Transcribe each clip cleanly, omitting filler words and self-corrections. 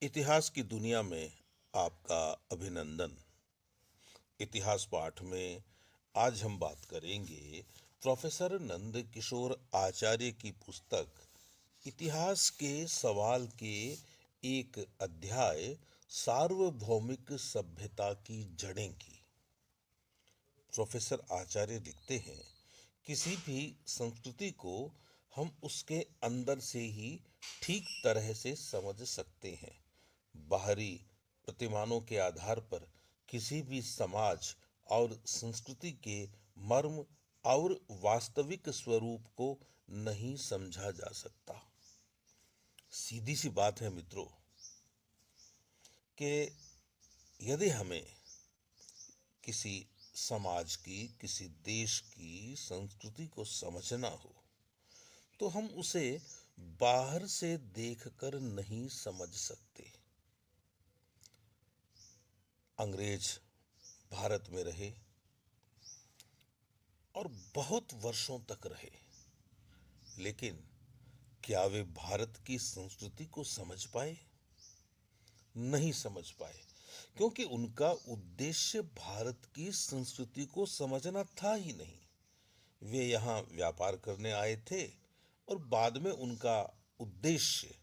इतिहास की दुनिया में आपका अभिनंदन। इतिहास पाठ में आज हम बात करेंगे प्रोफेसर नंद किशोर आचार्य की पुस्तक इतिहास के सवाल के एक अध्याय सार्वभौमिक सभ्यता की जड़ें की। प्रोफेसर आचार्य लिखते हैं, किसी भी संस्कृति को हम उसके अंदर से ही ठीक तरह से समझ सकते हैं। बाहरी प्रतिमानों के आधार पर किसी भी समाज और संस्कृति के मर्म और वास्तविक स्वरूप को नहीं समझा जा सकता। सीधी सी बात है मित्रों कि यदि हमें किसी समाज की, किसी देश की संस्कृति को समझना हो तो हम उसे बाहर से देखकर नहीं समझ सकते। अंग्रेज भारत में रहे और बहुत वर्षों तक रहे, लेकिन क्या वे भारत की संस्कृति को समझ पाए? नहीं समझ पाए, क्योंकि उनका उद्देश्य भारत की संस्कृति को समझना था ही नहीं। वे यहाँ व्यापार करने आए थे और बाद में उनका उद्देश्य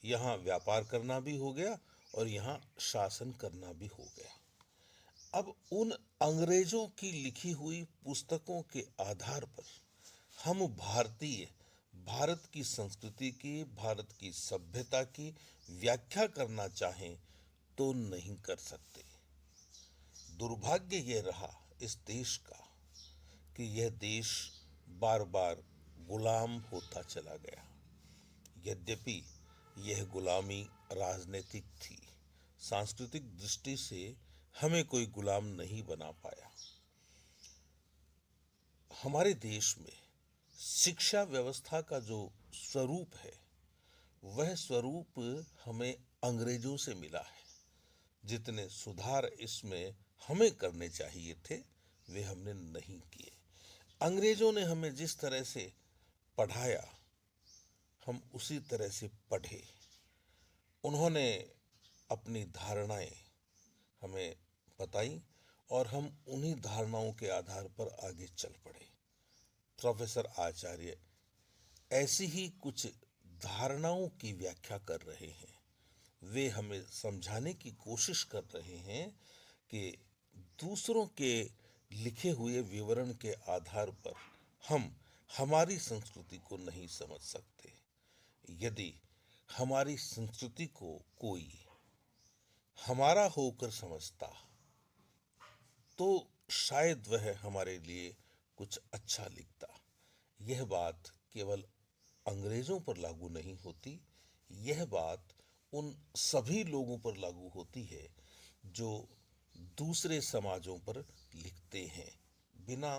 यहाँ व्यापार करना भी हो गया और यहाँ शासन करना भी हो गया। अब उन अंग्रेजों की लिखी हुई पुस्तकों के आधार पर हम भारत की संस्कृति की, भारत की सभ्यता की व्याख्या करना चाहें तो नहीं कर सकते। दुर्भाग्य यह रहा इस देश का कि यह देश बार बार गुलाम होता चला गया। यद्यपि यह गुलामी राजनीतिक थी, सांस्कृतिक दृष्टि से हमें कोई गुलाम नहीं बना पाया। हमारे देश में शिक्षा व्यवस्था का जो स्वरूप है वह स्वरूप हमें अंग्रेजों से मिला है। जितने सुधार इसमें हमें करने चाहिए थे वे हमने नहीं किए। अंग्रेजों ने हमें जिस तरह से पढ़ाया हम उसी तरह से पढ़े। उन्होंने अपनी धारणाएं हमें बताई और हम उन्हीं धारणाओं के आधार पर आगे चल पड़े। प्रोफेसर आचार्य ऐसी ही कुछ धारणाओं की व्याख्या कर रहे हैं। वे हमें समझाने की कोशिश कर रहे हैं कि दूसरों के लिखे हुए विवरण के आधार पर हम हमारी संस्कृति को नहीं समझ सकते। यदि हमारी संस्कृति को कोई हमारा होकर समझता तो शायद वह हमारे लिए कुछ अच्छा लिखता। यह बात केवल अंग्रेजों पर लागू नहीं होती, यह बात उन सभी लोगों पर लागू होती है जो दूसरे समाजों पर लिखते हैं, बिना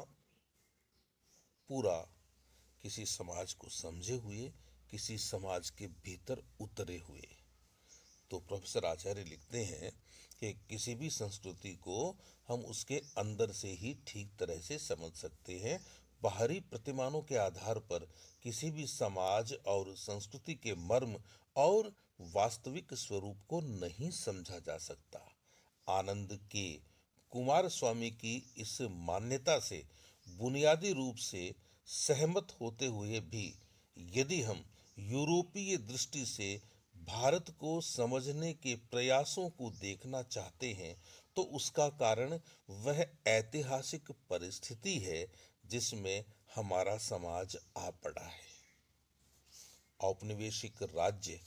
पूरा किसी समाज को समझे हुए, किसी समाज के भीतर उतरे हुए। तो प्रोफेसर आचार्य लिखते हैं कि किसी भी संस्कृति को हम उसके अंदर से ही ठीक तरह से समझ सकते हैं। बाहरी प्रतिमानों के आधार पर किसी भी समाज और संस्कृति के मर्म और वास्तविक स्वरूप को नहीं समझा जा सकता। आनंद के कुमार स्वामी की इस मान्यता से बुनियादी रूप से सहमत होते हुए भी यदि हम यूरोपीय दृष्टि से भारत को समझने के प्रयासों को देखना चाहते हैं तो उसका कारण वह ऐतिहासिक परिस्थिति है जिसमें हमारा समाज आ पड़ा है। औपनिवेशिक राज्य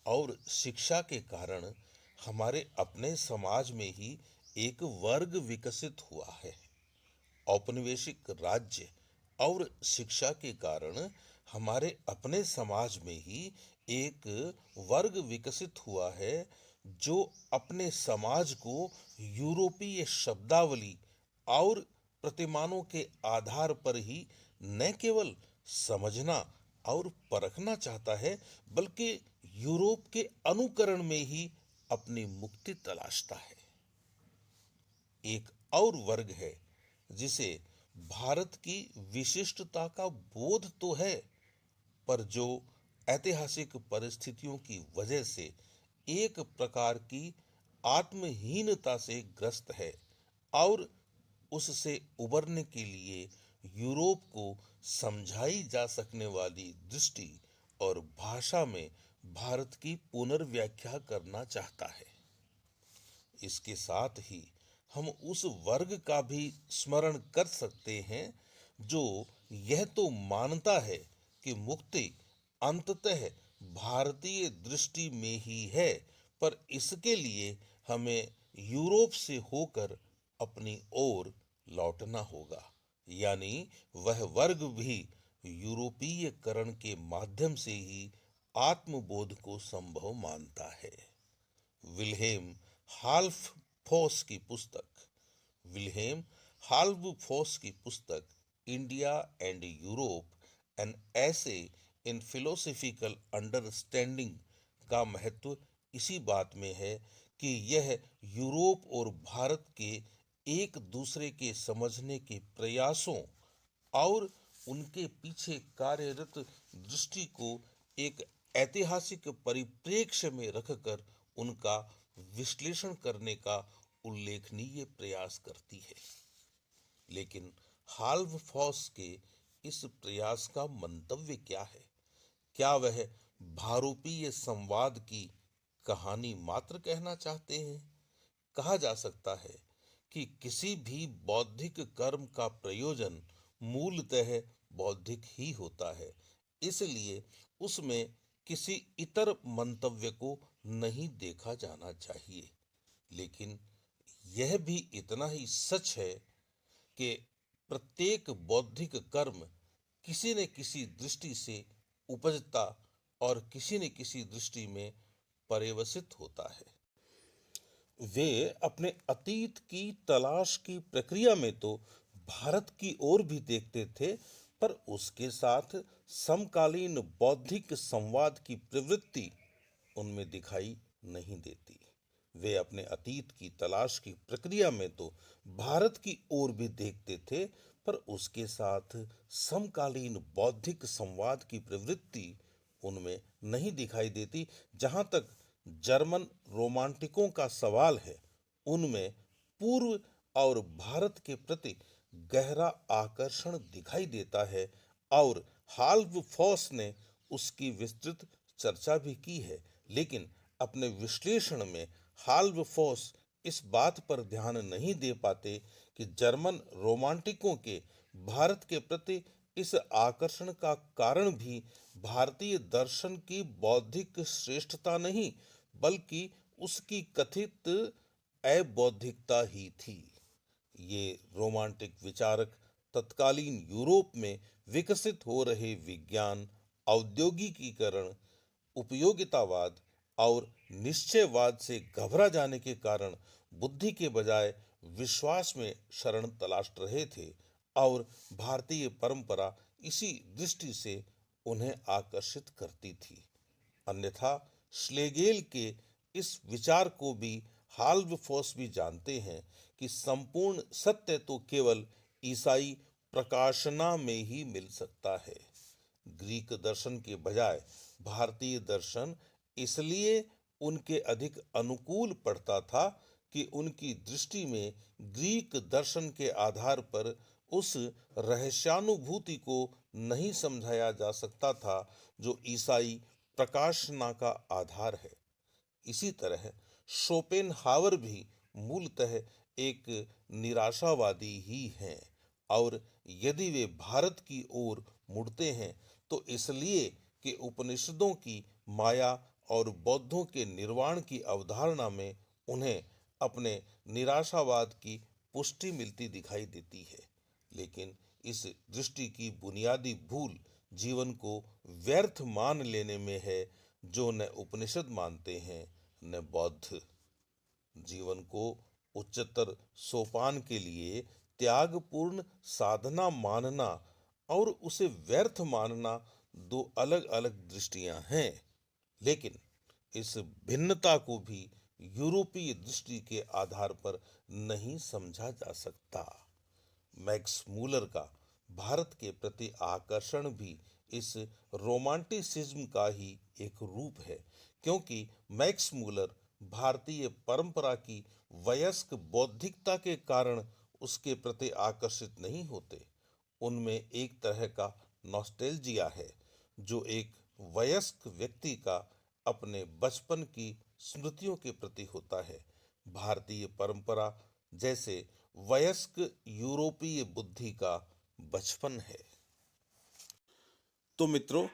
और शिक्षा के कारण हमारे अपने समाज में ही एक वर्ग विकसित हुआ है। औपनिवेशिक राज्य और शिक्षा के कारण हमारे अपने समाज में ही एक वर्ग विकसित हुआ है जो अपने समाज को यूरोपीय शब्दावली और प्रतिमानों के आधार पर ही न केवल समझना और परखना चाहता है बल्कि यूरोप के अनुकरण में ही अपनी मुक्ति तलाशता है। एक और वर्ग है जिसे भारत की विशिष्टता का बोध तो है, पर जो ऐतिहासिक परिस्थितियों की वजह से एक प्रकार की आत्महीनता से ग्रस्त है और उससे उबरने के लिए यूरोप को समझाई जा सकने वाली दृष्टि और भाषा में भारत की पुनर्व्याख्या करना चाहता है। इसके साथ ही हम उस वर्ग का भी स्मरण कर सकते हैं जो यह तो मानता है कि मुक्ति अंततः भारतीय दृष्टि में ही है, पर इसके लिए हमें यूरोप से होकर अपनी ओर लौटना होगा। यानी वह वर्ग भी यूरोपीयकरण के माध्यम से ही आत्मबोध को संभव मानता है। विल्हेम हाल्फफोस की पुस्तक विल्हेम हाल्फफोस की पुस्तक इंडिया एंड यूरोप एन ऐसे इन फिलोसॉफिकल अंडरस्टैंडिंग का महत्व इसी बात में है कि यह यूरोप और भारत के एक दूसरे के समझने के प्रयासों और उनके पीछे कार्यरत दृष्टि को एक ऐतिहासिक परिप्रेक्ष्य में रखकर उनका विश्लेषण करने का उल्लेखनीय प्रयास करती है। लेकिन हाल्फफॉस के इस प्रयास का मंतव्य क्या है? क्या वह भारोपीय संवाद की कहानी मात्र कहना चाहते हैं? कहा जा सकता है कि किसी भी बौद्धिक कर्म का प्रयोजन मूलतः बौद्धिक ही होता है, इसलिए उसमें किसी इतर मंतव्य को नहीं देखा जाना चाहिए। लेकिन यह भी इतना ही सच है कि प्रत्येक बौद्धिक कर्म किसी न किसी दृष्टि से उपजता और किसी न किसी दृष्टि में पर्यवसित होता है। वे अपने अतीत की तलाश की प्रक्रिया में तो भारत की ओर भी देखते थे, पर उसके साथ समकालीन बौद्धिक संवाद की प्रवृत्ति उनमें दिखाई नहीं देती। वे अपने अतीत की तलाश की प्रक्रिया में तो भारत की ओर भी देखते थे, पर उसके साथ समकालीन बौद्धिक संवाद की प्रवृत्ति उनमें नहीं दिखाई देती। जहां तक जर्मन रोमांटिकों का सवाल है, उनमें पूर्व और भारत के प्रति गहरा आकर्षण दिखाई देता है और हाल्फफॉस ने उसकी विस्तृत चर्चा भी की है। लेकिन अपने विश्लेषण में हाल्फफॉस इस बात पर ध्यान नहीं दे पाते कि जर्मन रोमांटिकों के भारत के प्रति इस आकर्षण का कारण भी भारतीय दर्शन की बौद्धिक श्रेष्ठता नहीं, बल्कि उसकी कथित अबौद्धिकता ही थी। ये रोमांटिक विचारक तत्कालीन यूरोप में विकसित हो रहे विज्ञान, औद्योगिकीकरण, उपयोगितावाद और निश्चयवाद से घबरा जाने के कारण बुद्धि के बजाय विश्वास में शरण तलाश रहे थे और भारतीय परंपरा इसी दृष्टि से उन्हें आकर्षित करती थी। अन्यथा श्लेगेल के इस विचार को भी हाल्फफॉस भी जानते हैं कि संपूर्ण सत्य तो केवल ईसाई प्रकाशना में ही मिल सकता है। ग्रीक दर्शन के बजाय भारतीय दर्शन इसलिए उनके अधिक अनुकूल पड़ता था कि उनकी दृष्टि में ग्रीक दर्शन के आधार पर उस रहस्यानुभूति को नहीं समझाया जा सकता था जो ईसाई प्रकाशना का आधार है। इसी तरह शोपेनहावर भी मूलतः एक निराशावादी ही हैं और यदि वे भारत की ओर मुड़ते हैं तो इसलिए कि उपनिषदों की माया और बौद्धों के निर्वाण की अवधारणा में उन्हें अपने निराशावाद की पुष्टि मिलती दिखाई देती है। लेकिन इस दृष्टि की बुनियादी भूल जीवन को व्यर्थ मान लेने में है, जो न उपनिषद मानते हैं न बौद्ध। जीवन को उच्चतर सोपान के लिए त्यागपूर्ण साधना मानना और उसे व्यर्थ मानना दो अलग अलग दृष्टियां हैं। लेकिन इस भिन्नता को भी यूरोपीय दृष्टि के आधार पर नहीं समझा जा सकता। मैक्स मूलर का भारत के प्रति आकर्षण भी इस रोमांटिसिज्म का ही एक रूप है, क्योंकि मैक्स मूलर भारतीय परंपरा की वयस्क बौद्धिकता के कारण उसके प्रति आकर्षित नहीं होते। उनमें एक तरह का नॉस्टैल्जिया है जो एक वयस्क व्यक्ति का अपने बचपन की स्मृतियों के प्रति होता है। भारतीय परंपरा जैसे वयस्क यूरोपीय बुद्धि का बचपन है। तो मित्रों,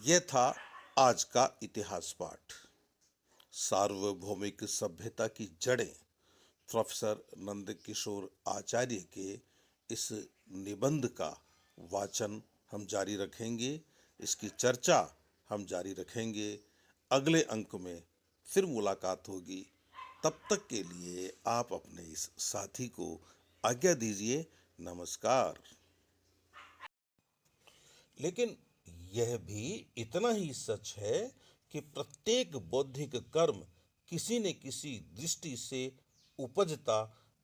यह था आज का इतिहास पाठ। सार्वभौमिक सभ्यता की जड़ें प्रोफेसर नंदकिशोर आचार्य के इस निबंध का वाचन हम जारी रखेंगे, इसकी चर्चा हम जारी रखेंगे। अगले अंक में फिर मुलाकात होगी। तब तक के लिए आप अपने इस साथी को आज्ञा दीजिए। नमस्कार। लेकिन यह भी इतना ही सच है कि प्रत्येक बौद्धिक कर्म किसी न किसी दृष्टि से उपजता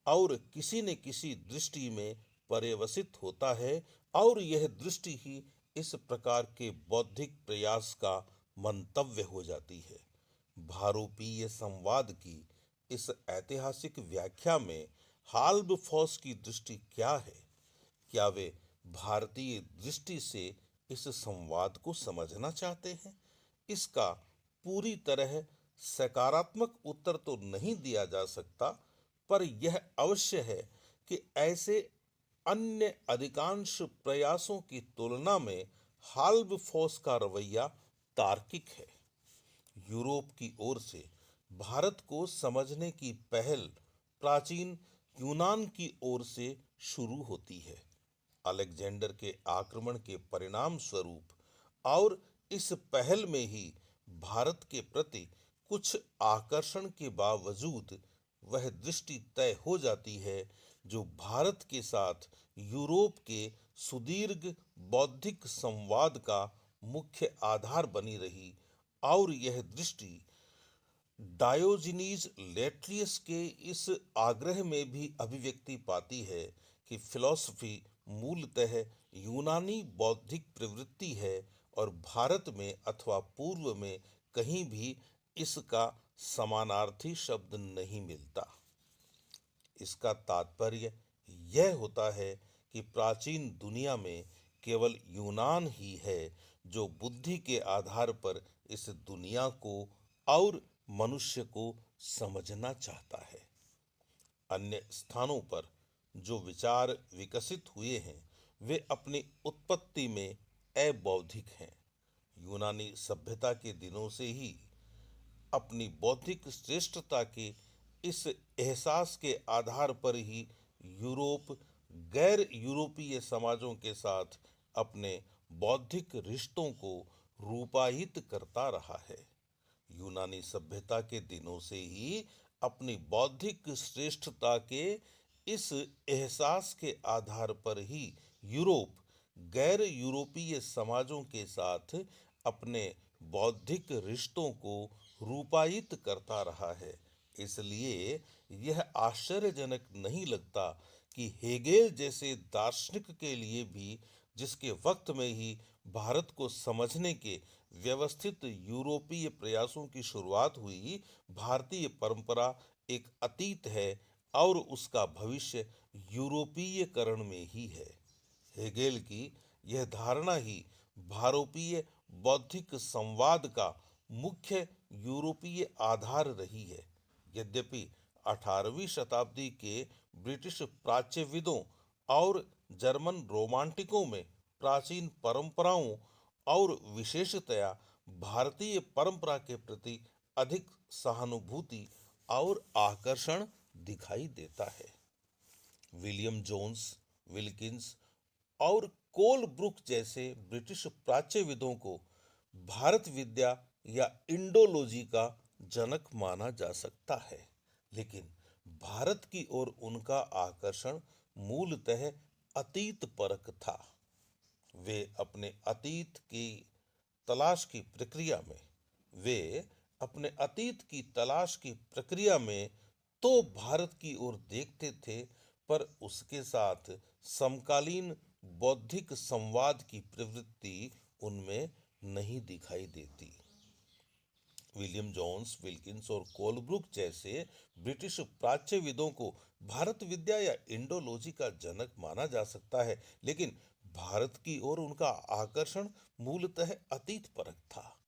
और किसी न किसी दृष्टि में पर्यवसित होता है और यह दृष्टि ही इस प्रकार के बौद्धिक प्रयास का मंतव्य हो जाती है। भारोपीय संवाद की इस ऐतिहासिक व्याख्या में हाल्बफॉस की दृष्टि क्या है? क्या वे भारतीय दृष्टि से इस संवाद को समझना चाहते हैं? इसका पूरी तरह सकारात्मक उत्तर तो नहीं दिया जा सकता, पर यह अवश्य है कि ऐसे अन्य अधिकांश प्रयासों की तुलना में हाल्बफॉस का रवैया तार्किक है। यूरोप की ओर से भारत को समझने की पहल प्राचीन यूनान की ओर से शुरू होती है। अलेक्जेंडर के आक्रमण के परिणाम स्वरूप और इस पहल में ही भारत के प्रति कुछ आकर्षण के बावजूद वह दृष्टि तय हो जाती है जो भारत के साथ यूरोप के सुदीर्घ बौद्धिक संवाद का मुख्य आधार बनी रही। और यह दृष्टि डायोजनीज लेट्रियस के इस आग्रह में भी अभिव्यक्ति पाती है कि फिलॉसफी मूलतः यूनानी बौद्धिक प्रवृत्ति है और भारत में अथवा पूर्व में कहीं भी इसका समानार्थी शब्द नहीं मिलता। इसका तात्पर्य यह होता है कि प्राचीन दुनिया में केवल यूनान ही है जो बुद्धि के आधार पर इस दुनिया को और मनुष्य को समझना चाहता है। अन्य स्थानों पर जो विचार विकसित हुए हैं वे अपनी उत्पत्ति में अबौद्धिक हैं। यूनानी सभ्यता के दिनों से ही अपनी बौद्धिक श्रेष्ठता के इस एहसास के आधार पर ही यूरोप गैर यूरोपीय समाजों के साथ अपने बौद्धिक रिश्तों को रूपायित करता रहा है। यूनानी सभ्यता के दिनों से ही अपनी बौद्धिक श्रेष्ठता के इस एहसास के आधार पर ही यूरोप गैर यूरोपीय समाजों के साथ अपने बौद्धिक रिश्तों को रूपायित करता रहा है। इसलिए यह आश्चर्यजनक नहीं लगता कि हेगेल जैसे दार्शनिक के लिए भी, जिसके वक्त में ही भारत को समझने के व्यवस्थित यूरोपीय प्रयासों की शुरुआत हुई, भारतीय परंपरा एक अतीत है और उसका भविष्य यूरोपीयकरण में ही है। हेगेल की यह धारणा ही भारोपीय बौद्धिक संवाद का मुख्य यूरोपीय आधार रही है। यद्यपि 18वीं शताब्दी के ब्रिटिश प्राच्यविदों और जर्मन रोमांटिकों में प्राचीन परंपराओं और विशेषतया भारतीय परंपरा के प्रति अधिक सहानुभूति और आकर्षण दिखाई देता है। विलियम जोन्स, विल्किंस और कोलब्रुक जैसे ब्रिटिश प्राच्यविदों को भारत विद्या या इंडोलॉजी का जनक माना जा सकता है, लेकिन भारत की ओर उनका आकर्षण मूलतः अतीत परक था। वे अपने अतीत की तलाश की प्रक्रिया में वे अपने अतीत की तलाश की प्रक्रिया में तो भारत की ओर देखते थे, पर उसके साथ समकालीन बौद्धिक संवाद की प्रवृत्ति उनमें नहीं दिखाई देती। विलियम जोन्स, विल्किंस और कोलब्रुक जैसे ब्रिटिश प्राच्यविदों को भारत विद्या या इंडोलॉजी का जनक माना जा सकता है, लेकिन भारत की ओर उनका आकर्षण मूलतः अतीत परक था।